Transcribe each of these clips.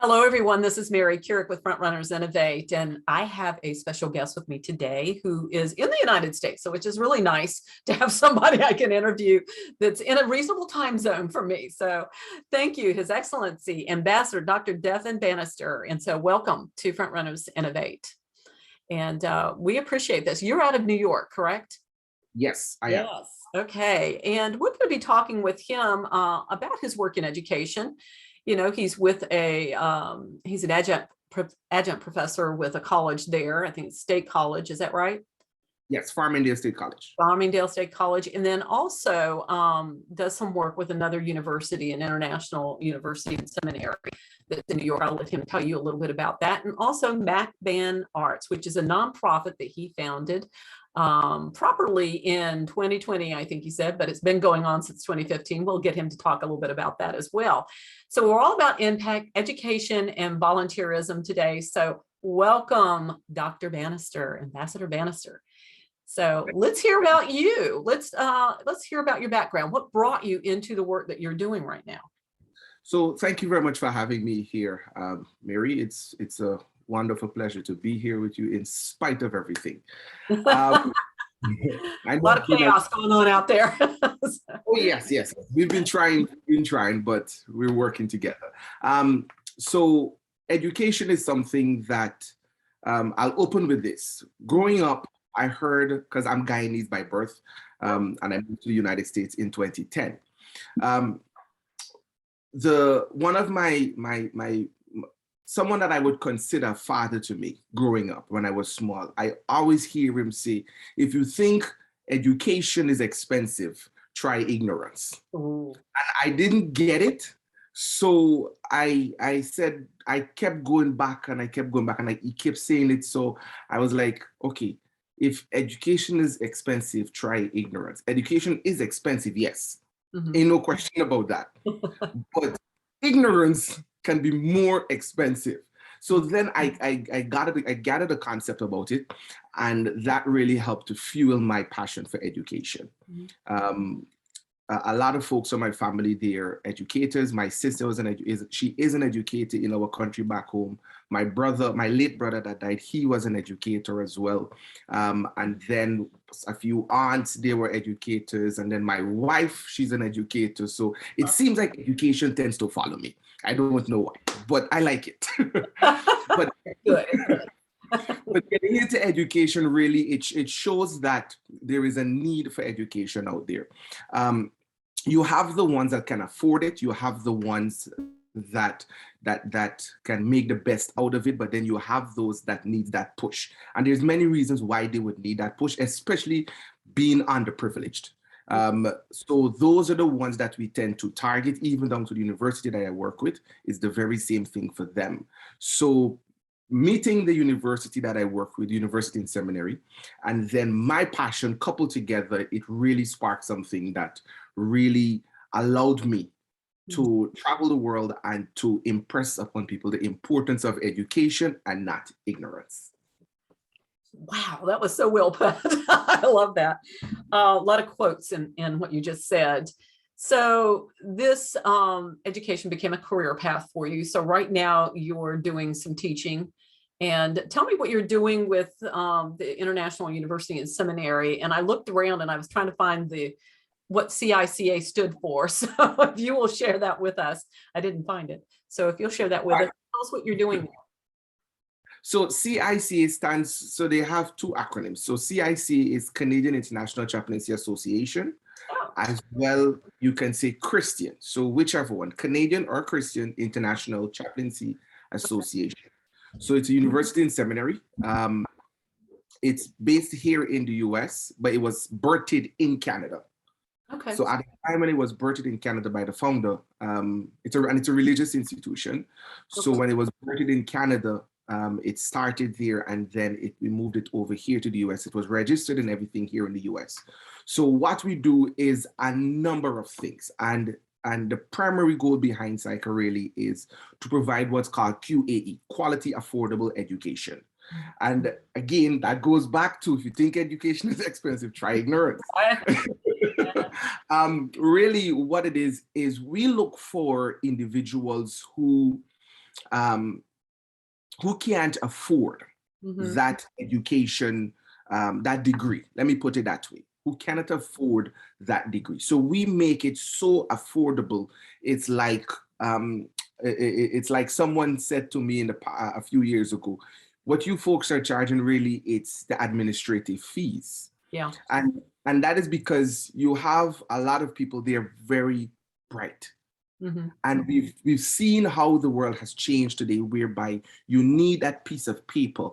Hello, everyone. This is Mary Kurek with Frontrunners Innovate, and I have a special guest with me today who is in the United States, so which is really nice to have somebody I can interview that's in a reasonable time zone for me. So thank you, His Excellency, Ambassador Dr. Devon Bannister. And so welcome to Frontrunners Innovate. And we appreciate this. You're out of New York, correct? Yes, I am. Yes. Okay. And we're going to be talking with him about his work in education. You know, he's with he's an adjunct professor with a college there. I think it's State College. Is that right? Yes, Farmingdale State College. Farmingdale State College. And then also does some work with another university, an international university and seminary that's in New York. I'll let him tell you a little bit about that. And also MacBan Arts, which is a nonprofit that he founded properly in 2020, I think he said, but it's been going on since 2015. We'll get him to talk a little bit about that as well. So we're all about impact, education, and volunteerism today. So welcome, Dr. Bannister, Ambassador Bannister. So let's hear about you. Let's hear about your background. What brought you into the work that you're doing right now? So thank you very much for having me here, Mary. It's a wonderful pleasure to be here with you in spite of everything. A lot of chaos going on out there. Oh, yes. We've been trying, but we're working together. So education is something that I'll open with this. Growing up, I heard, because I'm Guyanese by birth, and I moved to the United States in 2010. One of someone that I would consider father to me growing up when I was small, I always hear him say, if you think education is expensive, try ignorance. Ooh. And I didn't get it. So I said, I kept going back and he kept saying it. So I was like, okay, if education is expensive, try ignorance. Education is expensive, yes. Mm-hmm. Ain't no question about that. But ignorance can be more expensive. So then I gathered a concept about it, and that really helped to fuel my passion for education. Mm-hmm. A lot of folks in my family, they're educators. My sister she is an educator in our country back home. My late brother that died, he was an educator as well. And then a few aunts, they were educators. And then my wife, she's an educator. So it seems like education tends to follow me. I don't know why, but I like it. But getting into education, really, it shows that there is a need for education out there. You have the ones that can afford it. You have the ones that can make the best out of it, but then you have those that need that push. And there's many reasons why they would need that push, especially being underprivileged. So those are the ones that we tend to target. Even down to the university that I work with is the very same thing for them. So meeting the university that I work with, university and seminary, and then my passion coupled together, it really sparked something that really allowed me to travel the world and to impress upon people the importance of education and not ignorance. Wow, that was so well put. I love that. A lot of quotes in what you just said. So this education became a career path for you. So right now you're doing some teaching. And tell me what you're doing with the International University and Seminary. And I looked around and I was trying to find what CICA stood for. So if you will share that with us, I didn't find it. So if you'll share that with us, tell us what you're doing there. So CICA stands, so they have two acronyms. So CICA is Canadian International Chaplaincy Association. Oh. As well, you can say Christian. So whichever one, Canadian or Christian International Chaplaincy Association. So it's a university and seminary. It's based here in the US, but it was birthed in Canada. Okay. So at the time when it was birthed in Canada by the founder, it's a religious institution. So when it was birthed in Canada, it started there, and then we moved it over here to the US. It was registered and everything here in the US. So what we do is a number of things. And the primary goal behind CICA really is to provide what's called QAE, quality affordable education. And again, that goes back to, if you think education is expensive, try ignorance. Really what it is we look for individuals who who can't afford that education, that degree. Let me put it that way. Who cannot afford that degree. So we make it so affordable. It's like someone said to me a few years ago, what you folks are charging really, it's the administrative fees. Yeah. And that is because you have a lot of people, they're very bright. And we've seen how the world has changed today, whereby you need that piece of paper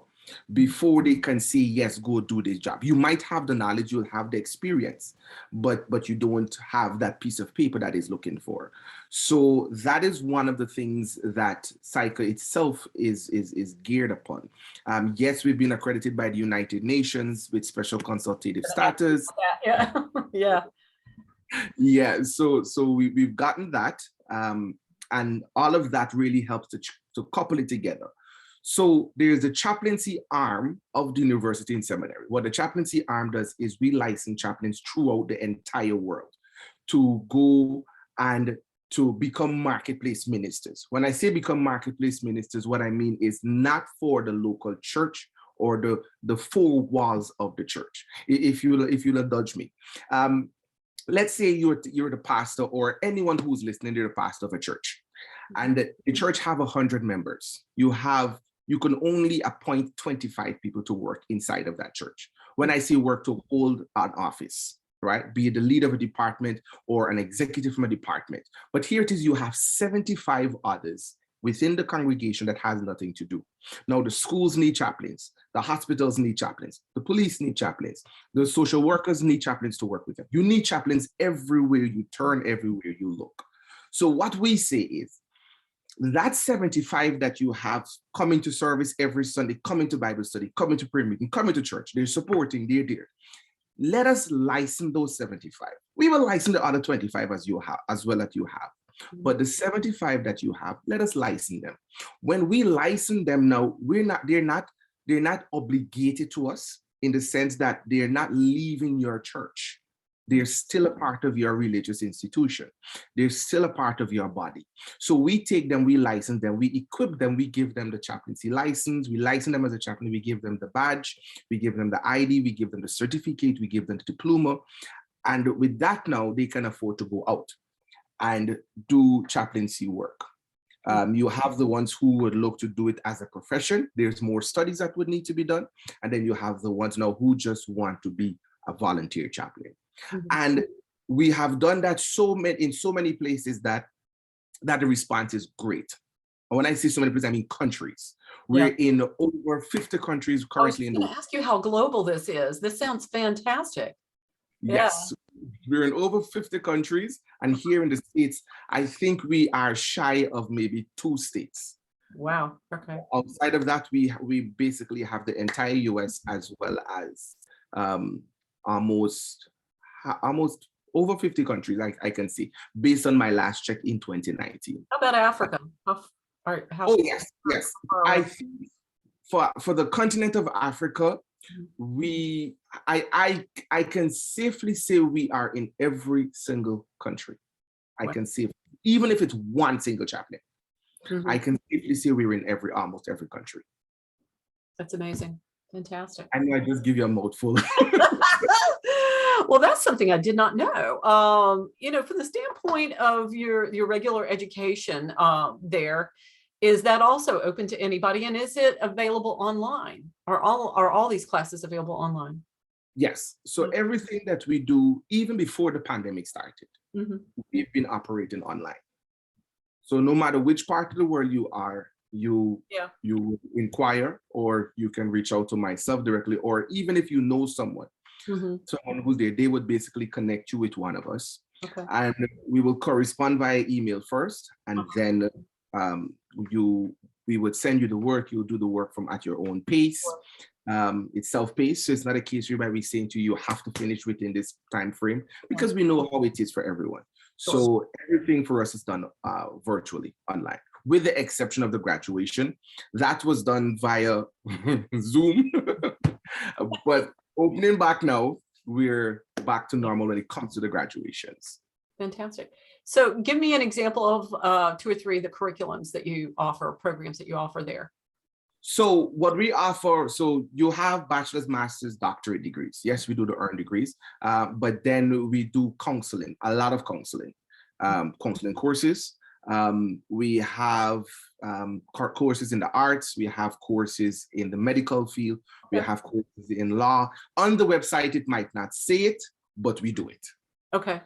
before they can say, yes, go do this job. You might have the knowledge, you'll have the experience, but you don't have that piece of paper that is looking for. So that is one of the things that CICA itself is geared upon. Yes, we've been accredited by the United Nations with special consultative status. Yeah. Yeah. Yeah, so we've gotten that, and all of that really helps to couple it together. So there's a chaplaincy arm of the university and seminary. What the chaplaincy arm does is we license chaplains throughout the entire world to go and to become marketplace ministers. When I say become marketplace ministers, what I mean is not for the local church or the four walls of the church, if you'll indulge me. Let's say you're the pastor, or anyone who's listening, you're the pastor of a church, and the church have 100 members. You can only appoint 25 people to work inside of that church. When I say work, to hold an office, right? Be it the leader of a department or an executive from a department. But here it is, you have 75 others within the congregation that has nothing to do. Now, the schools need chaplains, the hospitals need chaplains, the police need chaplains, the social workers need chaplains to work with them. You need chaplains everywhere you turn, everywhere you look. So what we say is, that 75 that you have coming to service every Sunday, coming to Bible study, coming to prayer meeting, coming to church, they're supporting, they're there. Let us license those 75. We will license the other 25 as well as you have. But the 75 that you have, let us license them. When we license them now, they're not obligated to us in the sense that they're not leaving your church. They're still a part of your religious institution. They're still a part of your body. So we take them, we license them, we equip them, we give them the chaplaincy license, we license them as a chaplain, we give them the badge, we give them the ID, we give them the certificate, we give them the diploma. And with that now, they can afford to go out and do chaplaincy work. You have the ones who would look to do it as a profession. There's more studies that would need to be done. And then you have the ones now who just want to be a volunteer chaplain. And we have done that in so many places that the response is great. And when I say so many places, I mean countries. We're in over 50 countries currently. I was going to ask you how global this is. This sounds fantastic. Yes, we're in over 50 countries. And here in the States, I think we are shy of maybe 2 states. Wow. Okay. Outside of that, we basically have the entire US, as well as almost over 50 countries, I can see, based on my last check in 2019. How about Africa? Yes. I think for the continent of Africa, I can safely say we are in every single country. I can say, even if it's one single chaplain, I can safely say we're in almost every country. That's amazing. Fantastic. I know I just give you a mouthful. Well, that's something I did not know. From the standpoint of your regular education there, is that also open to anybody? And is it available online? Are all these classes available online? Yes. So everything that we do, even before the pandemic started, we've been operating online. So no matter which part of the world you are, you inquire, or you can reach out to myself directly, or even if you know someone who's there, they would basically connect you with one of us. Okay. And we will correspond via email first, and then we would send you the work. You'll do the work at your own pace. It's self-paced, so it's not a case whereby we're saying to you, you have to finish within this time frame, because we know how it is for everyone. So everything for us is done virtually, online, with the exception of the graduation. That was done via Zoom. But opening back now, we're back to normal when it comes to the graduations. Fantastic. So give me an example of 2 or 3 of the curriculums that you offer, programs that you offer there. So what we offer, so you have bachelor's, master's, doctorate degrees. Yes, we do the earned degrees, but then we do counseling, a lot of counseling, counseling courses. We have courses in the arts. We have courses in the medical field. We have courses in law. On the website, it might not say it, but we do it. Okay.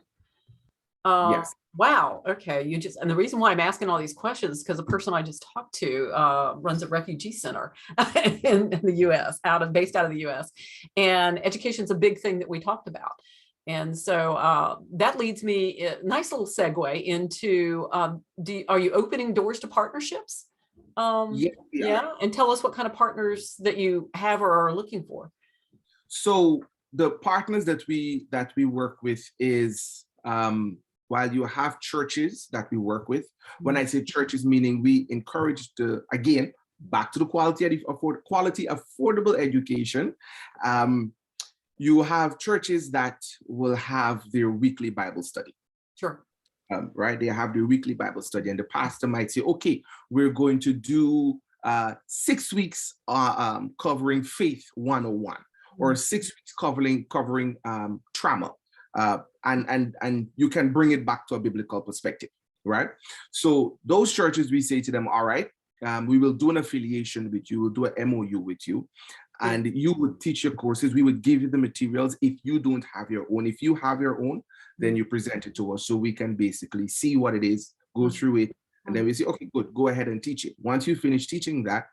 Yes. Wow. Okay. And the reason why I'm asking all these questions is because the person I just talked to runs a refugee center in the U.S., based out of the U.S. And education is a big thing that we talked about. And so that leads me, nice little segue into, are you opening doors to partnerships? Yeah. And tell us what kind of partners that you have or are looking for. So the partners that we work with is, while you have churches that we work with, when I say churches, meaning we encourage again, back to the quality affordable education. You have churches that will have their weekly Bible study. Sure. Right? They have their weekly Bible study, and the pastor might say, okay, we're going to do 6 weeks covering Faith 101, or 6 weeks covering trauma. And you can bring it back to a biblical perspective, right? So those churches, we say to them, all right, we will do an affiliation with you, we'll do an MOU with you, and you would teach your courses. We would give you the materials if you don't have your own. If you have your own, then you present it to us so we can basically see what it is, go through it, and then we say, okay, good, go ahead and teach it. Once you finish teaching that,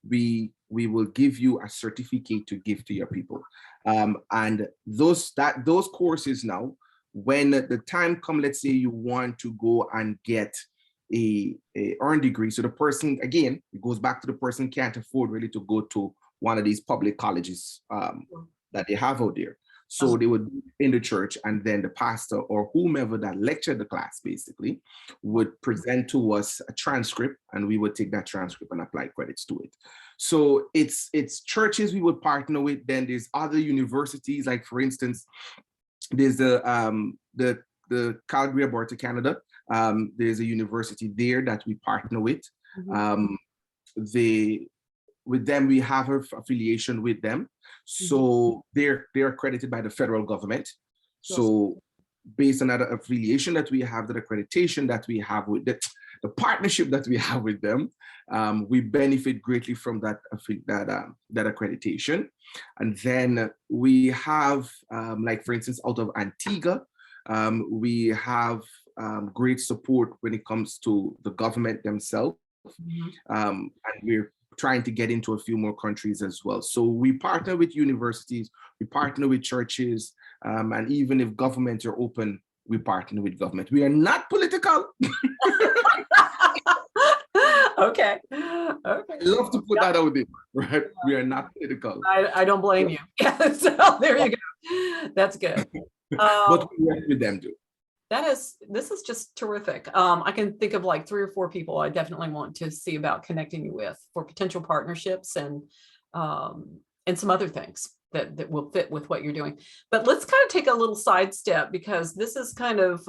we will give you a certificate to give to your people. And those courses now, when the time comes, let's say you want to go and get a earned degree. So the person, again, it goes back to the person can't afford really to go to one of these public colleges that they have out there. So they would be in the church, and then the pastor or whomever that lectured the class basically would present to us a transcript, and we would take that transcript and apply credits to it. So it's churches we would partner with. Then there's other universities, like for instance, there's the Calgary, Alberta, Canada. There's a university there that we partner with. With them, we have an affiliation with them. So they're accredited by the federal government. So based on that affiliation that we have, that accreditation that we have with the partnership that we have with them, we benefit greatly from that accreditation. And then we have, like for instance, out of Antigua, we have great support when it comes to the government themselves. And we're trying to get into a few more countries as well. So we partner with universities, we partner with churches, and even if governments are open, we partner with government. We are not political. Okay. I love to put that out there, right? We are not political. I don't blame you. Yeah, so there you go. That's good. But we work with them too. This is just terrific. I can think of like 3 or 4 people I definitely want to see about connecting you with for potential partnerships and some other things that will fit with what you're doing. But let's kind of take a little sidestep, because this is kind of,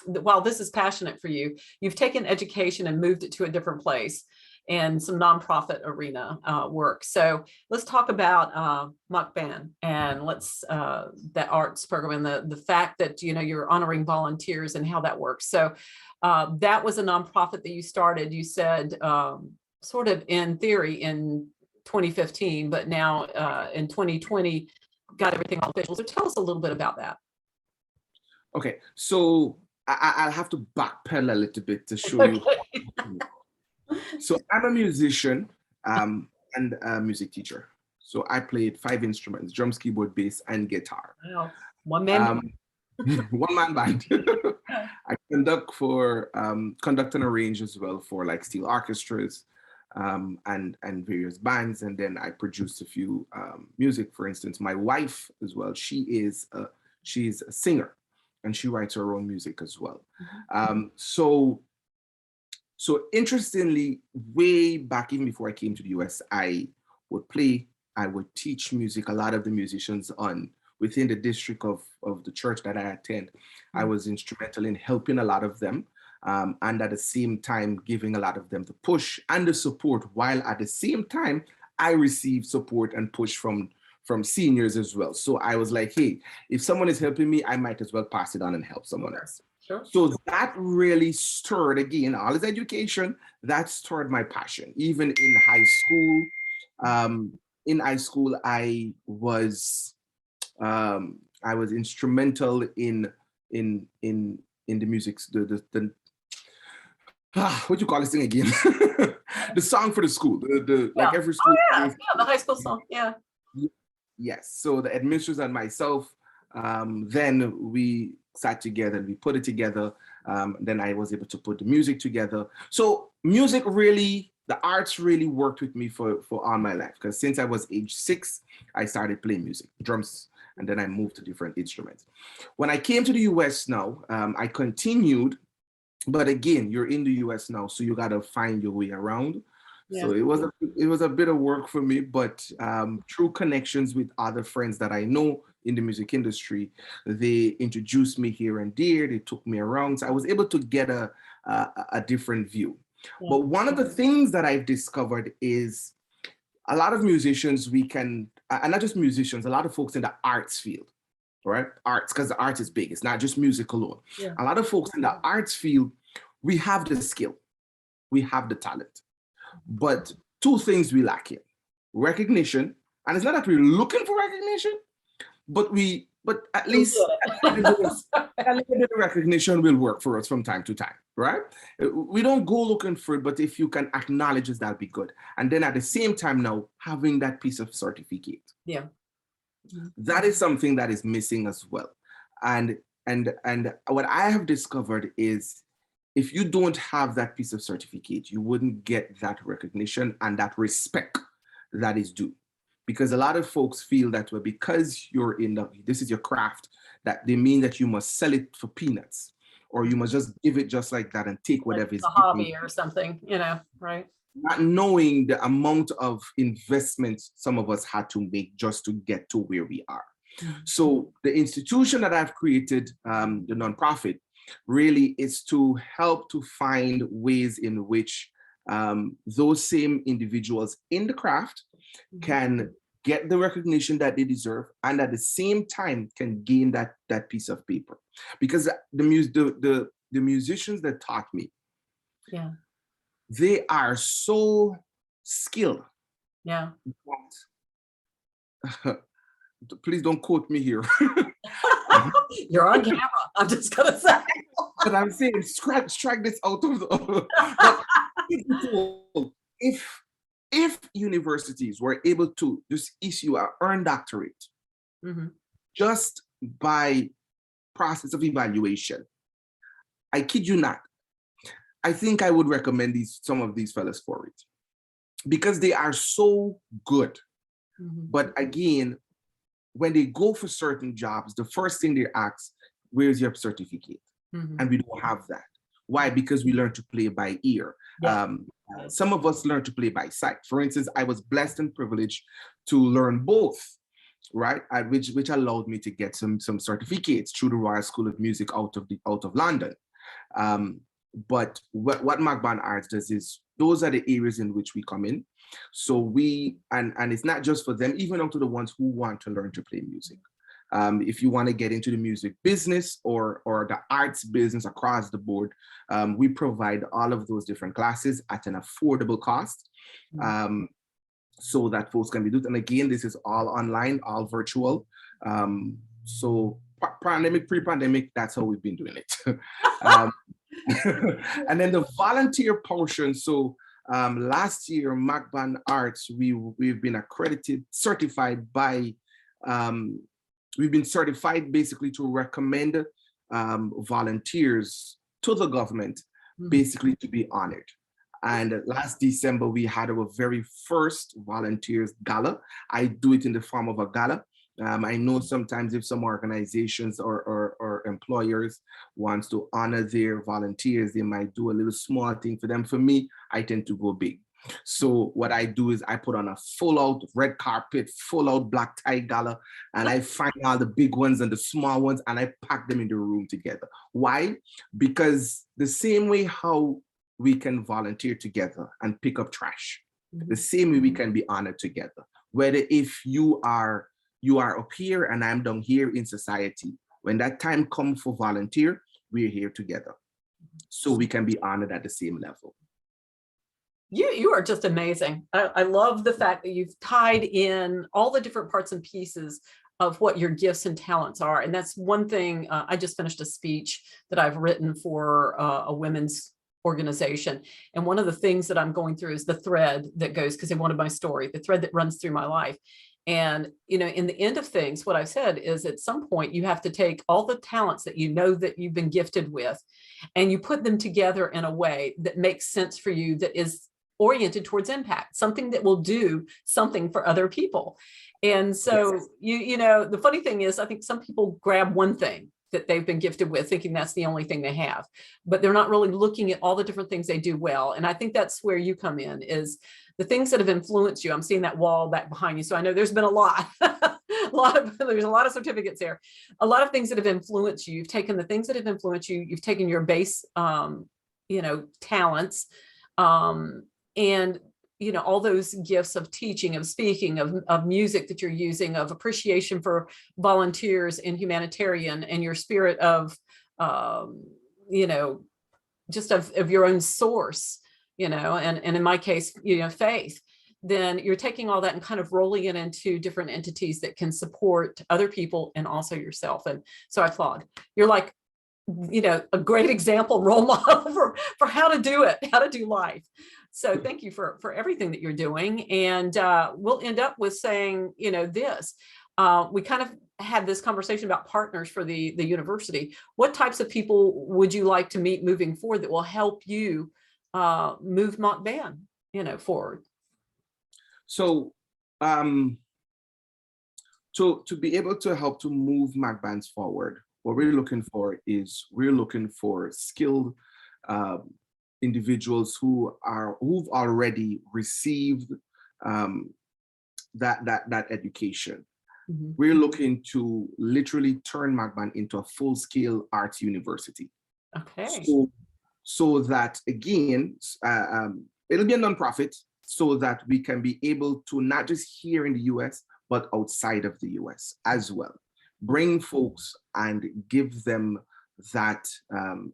while this is passionate for you, you've taken education and moved it to a different place and some nonprofit arena work. So let's talk about MACBAN and that arts program and the fact that you're honoring volunteers and how that works. So that was a nonprofit that you started, you said, sort of in theory in 2015, but now in 2020 got everything all official. So tell us a little bit about that. Okay, so I'll have to backpedal a little bit to show you. So I'm a musician and a music teacher. So I played 5 instruments: drums, keyboard, bass, and guitar. Wow. One man band. I conduct and arrange as well for like steel orchestras and various bands. And then I produce a few music. For instance, my wife as well, she's a singer and she writes her own music as well. So interestingly, way back even before I came to the US, I would teach music. A lot of the musicians within the district of the church that I attend. I was instrumental in helping a lot of them, and at the same time giving a lot of them the push and the support, while at the same time I received support and push from seniors as well. So I was like, hey, if someone is helping me, I might as well pass it on and help someone else. Sure. So that really stirred, again, all his education, that stirred my passion. Even in high school, I was instrumental in the music, what you call this thing again? The song for the school, like every school. Yeah, the high school song, yeah. Yes, so the administrators and myself, then we sat together and we put it together. Then I was able to put the music together. So music really, the arts really worked with me for all my life, because since I was age 6, I started playing music, drums, and then I moved to different instruments. When I came to the US now, I continued, but again, you're in the US now, so you got to find your way around. Yeah. So it was a bit of work for me, but through connections with other friends that I know in the music industry, they introduced me here and there. They took me around, so I was able to get a different view. Yeah. But one of the things that I've discovered is a lot of musicians, and not just musicians, a lot of folks in the arts field, right? Arts, because the art is big. It's not just music alone. Yeah. A lot of folks in the arts field, we have the skill, we have the talent. But two things we lack in: recognition, and it's not that we're looking for recognition, but at least a little bit of recognition will work for us from time to time, right? We don't go looking for it, but if you can acknowledge us, that'll be good. And then at the same time now, having that piece of certificate. Yeah. That is something that is missing as well. And what I have discovered is, if you don't have that piece of certificate, you wouldn't get that recognition and that respect that is due. Because a lot of folks feel that, well, because this is your craft, that they mean that you must sell it for peanuts, or you must just give it just like that and take whatever is a hobby or something, right? Not knowing the amount of investment some of us had to make just to get to where we are. Mm-hmm. So the institution that I've created, the nonprofit, really is to help to find ways in which those same individuals in the craft can get the recognition that they deserve, and at the same time can gain that piece of paper. Because the musicians that taught me, yeah, they are so skilled. Yeah. Please don't quote me here. You're on camera. I'm just gonna say. But I'm saying, strike this out of the. If universities were able to just issue an earned doctorate, just by process of evaluation, I kid you not, I think I would recommend some of these fellas for it, because they are so good. But again, when they go for certain jobs, the first thing they ask, where's your certificate? And we don't have that. Why? Because we learn to play by ear. Yeah. Some of us learn to play by sight. For instance, I was blessed and privileged to learn both, right? Which allowed me to get some certificates through the Royal School of Music out of London. But what Magban Arts does is, those are the areas in which we come in. So we, and it's not just for them, even up to the ones who want to learn to play music. If you want to get into the music business or the arts business across the board, we provide all of those different classes at an affordable cost, so that folks can be doing. And again, this is all online, all virtual. So pre-pandemic, that's how we've been doing it. And then the volunteer portion. So last year, Magban Arts, we've been certified by. We've been certified basically to recommend volunteers to the government, basically to be honored. And last December, we had our very first volunteers gala. I do it in the form of a gala. I know sometimes if some organizations or employers wants to honor their volunteers, they might do a little small thing for them. For me, I tend to go big. So what I do is I put on a full out red carpet, full out black tie gala, and I find all the big ones and the small ones, and I pack them in the room together. Why? Because the same way how we can volunteer together and pick up trash, the same way we can be honored together. Whether if you are up here and I'm down here in society, when that time comes for volunteer, we're here together. So we can be honored at the same level. You are just amazing. I love the fact that you've tied in all the different parts and pieces of what your gifts and talents are. And that's one thing. I just finished a speech that I've written for a women's organization. And one of the things that I'm going through is the thread that goes, because they wanted my story, the thread that runs through my life. And, you know, in the end of things, what I've said is at some point you have to take all the talents that you know that you've been gifted with, and you put them together in a way that makes sense for you, that is oriented towards impact, something that will do something for other people. And so, yes, you know, the funny thing is, I think some people grab one thing that they've been gifted with, thinking that's the only thing they have, but they're not really looking at all the different things they do well. And I think that's where you come in, is the things that have influenced you. I'm seeing that wall back behind you, so I know there's been a lot, there's a lot of certificates there, a lot of things that have influenced you. You've taken the things that have influenced you, you've taken your base, you know, talents, and, you know, all those gifts of teaching, of speaking, of music that you're using, of appreciation for volunteers and humanitarian, and your spirit of, you know, just of your own source, you know, and in my case, you know, faith. Then you're taking all that and kind of rolling it into different entities that can support other people and also yourself. And so I applaud. You're like, you know, a great example, role model for how to do it, how to do life. So thank you for everything that you're doing. And we'll end up with saying, you know, this, we kind of had this conversation about partners for the university. What types of people would you like to meet moving forward that will help you move MACBAN, you know, forward? So to be able to help to move MACBANs forward, what we're looking for is skilled individuals who've already received that education. Mm-hmm. We're looking to literally turn MACBAN into a full-scale arts university. Okay. So that again, it'll be a nonprofit, so that we can be able to not just here in the US, but outside of the US as well. Bring folks and give them that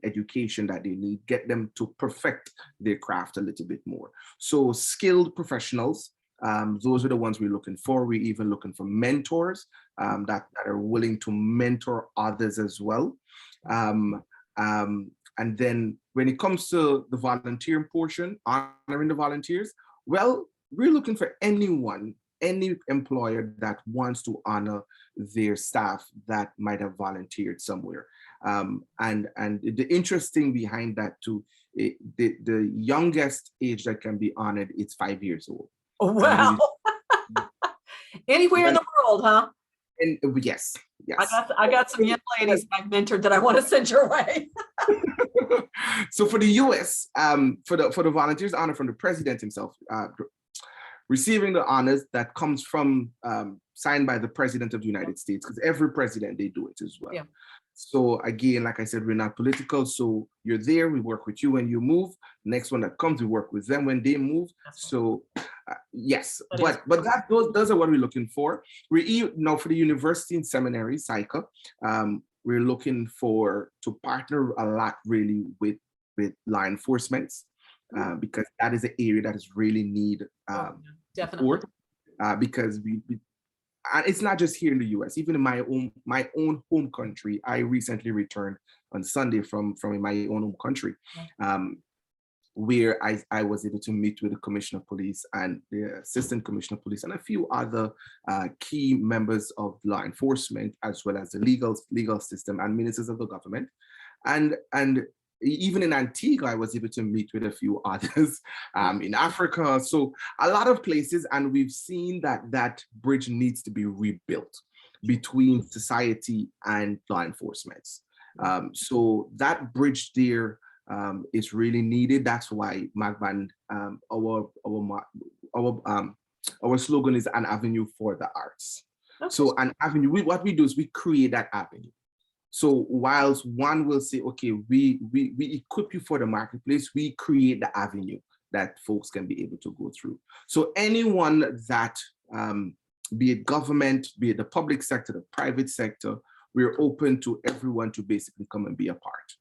education that they need, get them to perfect their craft a little bit more. So skilled professionals, those are the ones we're looking for. We're even looking for mentors that are willing to mentor others as well. And then when it comes to the volunteering portion, honoring the volunteers, well, we're looking for anyone, any employer that wants to honor their staff that might have volunteered somewhere. And the interesting behind that too, the youngest age that can be honored, it's 5 years old. Oh, wow. Anywhere in the world, huh? And yes. I got some young ladies I've mentored that I want to send your way. So for the US, for the volunteers honor from the president himself, receiving the honors that comes from signed by the president of the United States, because every president, they do it as well. Yeah. So again, like I said, we're not political. So you're there, we work with you when you move. Next one that comes, we work with them when they move. So yes, but those are what we're looking for. Now for the university and seminary, SICA, we're looking to partner a lot really with law enforcement, because that is an area that is really need support, because and it's not just here in the US, even in my own home country. I recently returned on Sunday from my own home country, where I was able to meet with the Commissioner of Police and the Assistant Commissioner of Police and a few other key members of law enforcement, as well as the legal system and ministers of the government. And even in Antigua, I was able to meet with a few others, in Africa. So a lot of places, and we've seen that bridge needs to be rebuilt between society and law enforcement. So that bridge there is really needed. That's why MACBAN, our slogan is an avenue for the arts. Okay. So an avenue, what we do is we create that avenue. So whilst one will say, okay, we equip you for the marketplace, we create the avenue that folks can be able to go through. So anyone that, be it government, be it the public sector, the private sector, we're open to everyone to basically come and be a part.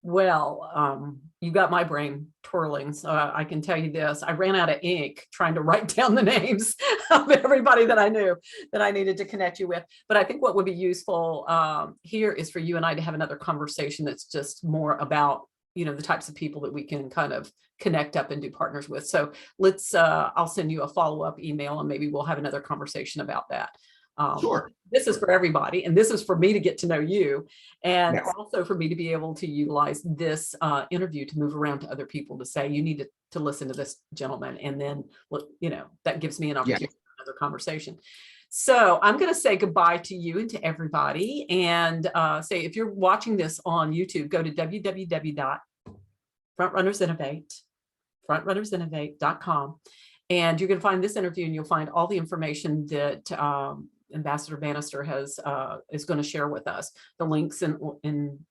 Well, you got my brain twirling, so I can tell you this. I ran out of ink trying to write down the names of everybody that I knew that I needed to connect you with. But I think what would be useful here is for you and I to have another conversation that's just more about, you know, the types of people that we can kind of connect up and do partners with. So let's, I'll send you a follow-up email and maybe we'll have another conversation about that. Sure. This is for everybody, and this is for me to get to know you, and Yes. also for me to be able to utilize this interview to move around to other people to say, you need to listen to this gentleman, and then, you know, that gives me an opportunity for another conversation. So I'm going to say goodbye to you and to everybody, and say, if you're watching this on YouTube, go to www.frontrunnersinnovate.com, and you're going to find this interview, and you'll find all the information that Ambassador Bannister has is going to share with us, the links and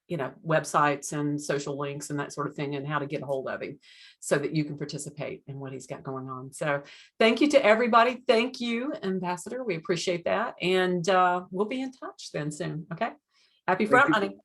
you know, websites and social links and that sort of thing, and how to get a hold of him so that you can participate in what he's got going on. So thank you to everybody. Thank you, Ambassador. We appreciate that, and we'll be in touch then soon. Okay. Happy front running.